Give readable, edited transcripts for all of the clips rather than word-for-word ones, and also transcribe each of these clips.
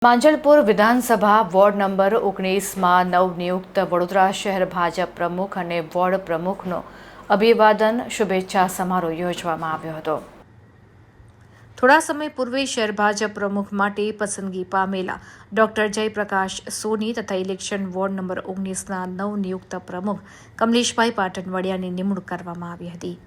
માંજલપુર વિધાનસભા ward number 19માં નવનિયુક્ત વડોદરા શહેર ભાજપ પ્રમુખ અને વોર્ડ પ્રમુખનો અભિવાદન શુભેચ્છા સમારોહ યોજવામાં આવ્યો હતો। થોડા સમય પૂર્વે શહેર ભાજપ પ્રમુખ માટે પસંદગી પામેલા ડોક્ટર જયપ્રકાશ સોની તથા ઇલેક્શન વોર્ડ નંબર 19ના નવનિયુક્ત પ્રમુખ કમલેશભાઈ પાટણવડિયાની નિમણૂક કરવામાં આવી હતી।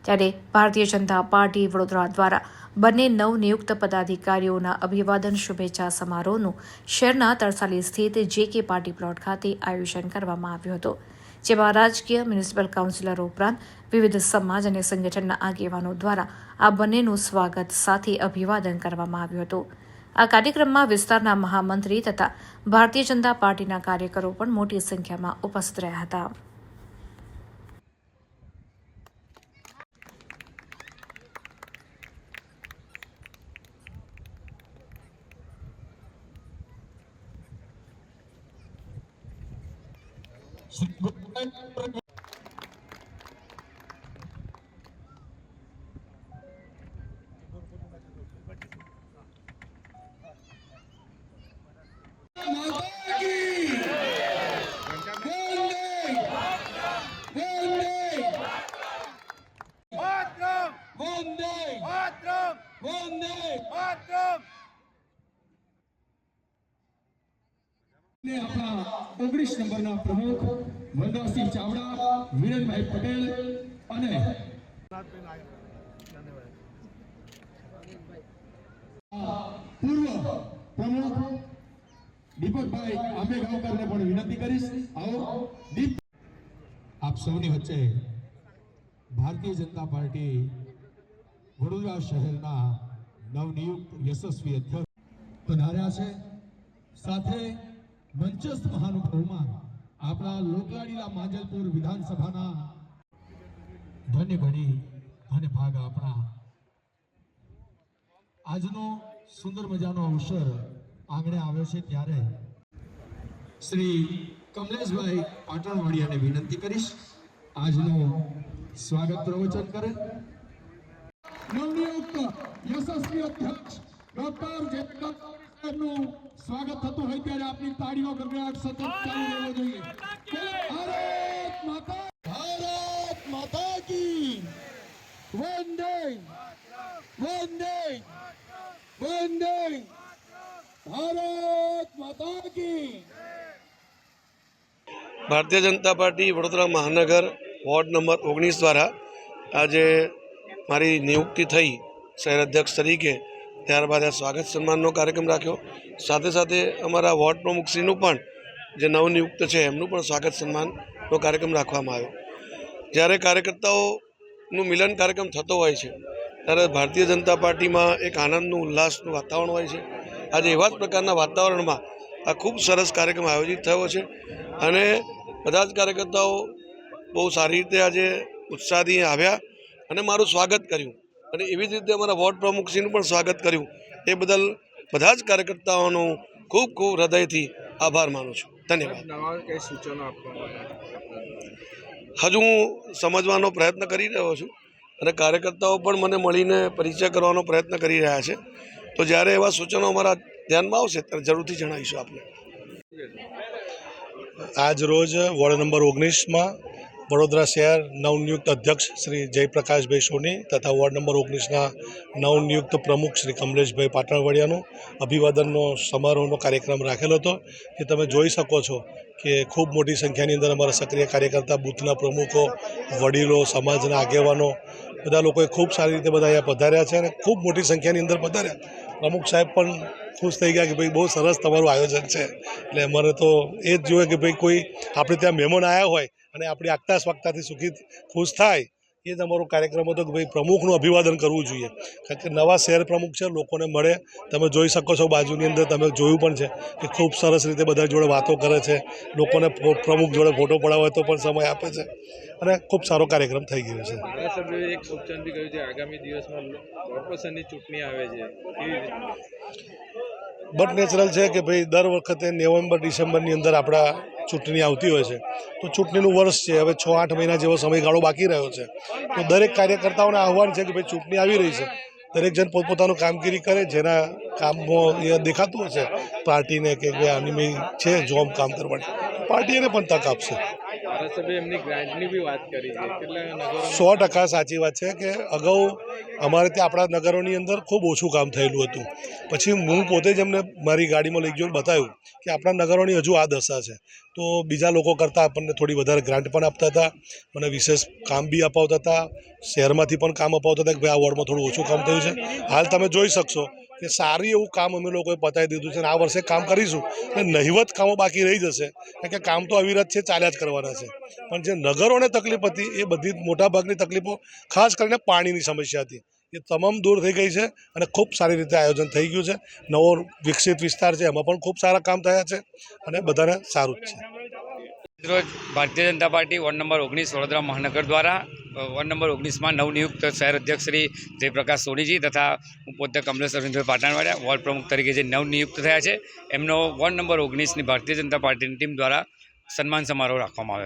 ત્યારે ભારતીય જનતા પાર્ટી વડોદરા દ્વારા બંને નવનિયુક્ત પદાધિકારીઓના અભિવાદન શુભેચ્છા સમારોહનું શહેરના તરસાલી સ્થિત JK પાર્ટી પ્લોટ ખાતે આયોજન કરવામાં આવ્યું હતું, જેમાં રાજકીય મ્યુનિસિપલ કાઉન્સિલરો ઉપરાંત વિવિધ સમાજ અને સંગઠનના આગેવાનો દ્વારા આ બંનેનું સ્વાગત સાથે અભિવાદન કરવામાં આવ્યું હતું। આ કાર્યક્રમમાં વિસ્તારના મહામંત્રી તથા ભારતીય જનતા પાર્ટીના કાર્યકરો પણ મોટી સંખ્યામાં ઉપસ્થિત રહ્યા હતા। अपना 19 नंबरना प्रमुख वंदरासिंह चावड़ा, वीरेनभाई पटेल અને પૂર્વ પ્રમુખ દીપકભાઈ આંબેગાંવકરને પણ વિનંતી કરીશ। આવો દીપ। આપ સૌની વચ્ચે ભારતીય જનતા પાર્ટી વડોદરા શહેરના નવનિયુક્ત યશસ્વી અધ્યક્ષ પધાર્યા છે। સાથે મંચસ્થ મહાનુભાવોમાં આપણા લોકલાડીલા માંજલપુર વિધાનસભાના ધન્ય ગણી અને ભાગ આપણા આજનો સુંદર મજાનો અવસર આંગણે આવ્યો છે, ત્યારે શ્રી કમલેશભાઈ પાટણવાડિયાને વિનંતી કરીશ આજનો સ્વાગત પ્રવચન કરે। નવનિયુક્ત યશસ્વી અધ્યક્ષ ડોક્ટર જયપ્રકાશનું સ્વાગત થતું હોય ત્યારે આપની તાળીઓ ગગડાટ સતત ચાલુ રહેવો જોઈએ। ભારત માતા કી વંદે વંદે વંદે ભારત માતા કી। ભારતીય જનતા પાર્ટી વડોદરા મહાનગર વોર્ડ નંબર 19 દ્વારા આજે મારી નિયુક્તિ થઈ શહેર અધ્યક્ષ તરીકે, ત્યારબાદ આ સ્વાગત સન્માનનો કાર્યક્રમ રાખ્યો। સાથે સાથે અમારા વોર્ડ પ્રમુખશ્રીનું પણ જે નવનિયુક્ત છે એમનું પણ સ્વાગત સન્માનનો કાર્યક્રમ રાખવામાં આવ્યો। જ્યારે કાર્યકર્તાઓનું મિલન કાર્યક્રમ થતો હોય છે ત્યારે ભારતીય જનતા પાર્ટીમાં એક આનંદનું ઉલ્લાસનું વાતાવરણ હોય છે। આજે એવા જ પ્રકારના વાતાવરણમાં આ ખૂબ સરસ કાર્યક્રમ આયોજિત થયો છે અને બધા જ કાર્યકર્તાઓ બહુ સારી રીતે આજે ઉત્સાહથી આવ્યા અને મારું સ્વાગત કર્યું અને એવી જ રીતે અમારા વોર્ડ પ્રમુખશ્રીનું પણ સ્વાગત કર્યું। એ બદલ બધા જ કાર્યકર્તાઓનો ખૂબ ખૂબ હૃદયથી આભાર માનું છું। ધન્યવાદ। હજુ હું સમજવાનો પ્રયત્ન કરી રહ્યો છું અને કાર્યકર્તાઓ પણ મને મળીને પરિચય કરવાનો પ્રયત્ન કરી રહ્યા છે, તો જ્યારે એવા સૂચનો અમારા ધ્યાનમાં આવશે ત્યારે જરૂરથી જણાવીશું આપને। આજ રોજ વોર્ડ નંબર 19માં વડોદરા શહેર નવનિયુક્ત અધ્યક્ષ શ્રી જયપ્રકાશભાઈ સોની તથા વોર્ડ નંબર 19ના નવનિયુક્ત પ્રમુખ શ્રી કમલેશભાઈ પાટણવડિયાનું અભિવાદનનો સમારોહનો કાર્યક્રમ રાખેલો હતો, જે તમે જોઈ શકો છો કે ખૂબ મોટી સંખ્યાની અંદર અમારા સક્રિય કાર્યકર્તા, બૂથના પ્રમુખો, વડીલો, સમાજના આગેવાનો બધા લોકોએ ખૂબ સારી રીતે બધા અહીંયા પધાર્યા છે અને ખૂબ મોટી સંખ્યાની અંદર પધાર્યા। પ્રમુખ સાહેબ પણ ખુશ થઈ ગયા કે ભાઈ બહુ સરસ તમારું આયોજન છે। એટલે અમારે તો એ જ જોઈએ કે ભાઈ કોઈ આપણે ત્યાં મહેમાન આવ્યા હોય અને આપણી આગતા સ્વાગતાથી સુખી ખુશ થાય, એ જ અમારો કાર્યક્રમ હતો કે ભાઈ પ્રમુખનું અભિવાદન કરવું જોઈએ। કારણ કે નવા શહેર પ્રમુખ છે, લોકોને મળે। તમે જોઈ શકો છો બાજુની અંદર, તમે જોયું પણ છે કે ખૂબ સરસ રીતે બધા જોડે વાતો કરે છે, લોકોને પ્રમુખ જોડે ફોટો પડાવવા હોય તો પણ સમય આપે છે અને ખૂબ સારો કાર્યક્રમ થઈ ગયો છે। ધારાસભ્યોએ એક સૂચન બી કર્યું છે આગામી દિવસમાં કોર્પોરેશનની ચૂંટણી આવે છે, કેવી રીતે? બટ નેચરલ છે કે ભાઈ દર વખતે નવેમ્બર ડિસેમ્બરની અંદર આપણા ચૂંટણી આવતી હોય છે, તો ચૂંટણીનું વર્ષ છે, હવે 6-8 મહિના જેવો સમયગાળો બાકી રહ્યો છે, તો દરેક કાર્યકર્તાઓને આહવાન છે કે ભાઈ ચૂંટણી આવી રહી છે દરેક જણ પોતપોતાનું કામગીરી કરે, જેના કામમાં એ દેખાતું હશે પાર્ટીને કે આની છે જોબ કામ કરવાની, પાર્ટી એને પણ તક આપશે. ધારાસભ્ય એમની ગ્રાન્ટની બી વાત કરી છે. કેટલા નગરો 100% સાચી વાત છે કે અગાઉ અમારે ત્યાં આપણા નગરોની અંદર ખૂબ ઓછું કામ થયેલું હતું. પછી હું પોતે જ એમને મારી ગાડીમાં લઈ ગયો બતાવ્યું કે આપણા નગરોની હજુ આ દશા છે. તો બીજા લોકો કરતાં આપણને થોડી વધારે ગ્રાન્ટ પણ આપતા હતા, મને વિશેષ કામ બી અપાવતા હતા, શહેરમાંથી પણ કામ અપાવતા હતા કે ભાઈ આ વોર્ડમાં થોડું ઓછું કામ થયું છે. હાલ તમે જોઈ શકશો કે સારું એવું કામ અમે લોકોએ પતાવી દીધું છે અને આ વર્ષે કામ કરીશું અને નહિવત કામો બાકી રહી જશે, કારણ કે કામ તો અવિરત છે, ચાલ્યા જ કરવાના છે. પણ જે નગરોને તકલીફ હતી એ બધી મોટાભાગની તકલીફો ખાસ કરીને પાણીની સમસ્યા હતી, એ તમામ દૂર થઈ ગઈ છે અને ખૂબ સારી રીતે આયોજન થઈ ગયું છે. નવો વિકસિત વિસ્તાર છે, એમાં પણ ખૂબ સારા કામ થયા છે અને બધાને સારું જ છે. રોજ Bharatiya Janata party ward number 19 Vadodara મહાનગર દ્વારા વોર્ડ નંબર 19માં નવનિયુક્ત શહેર અધ્યક્ષ શ્રી જયપ્રકાશ સોનીજી તથા હું પોતે કમલેશ અરવિંદભાઈ પાટણવાડિયા વોર્ડ પ્રમુખ તરીકે જે નવનિયુક્ત થયા છે એમનો વોર્ડ નંબર 19ની ભારતીય જનતા પાર્ટીની ટીમ દ્વારા સન્માન સમારોહ રાખવામાં આવ્યો.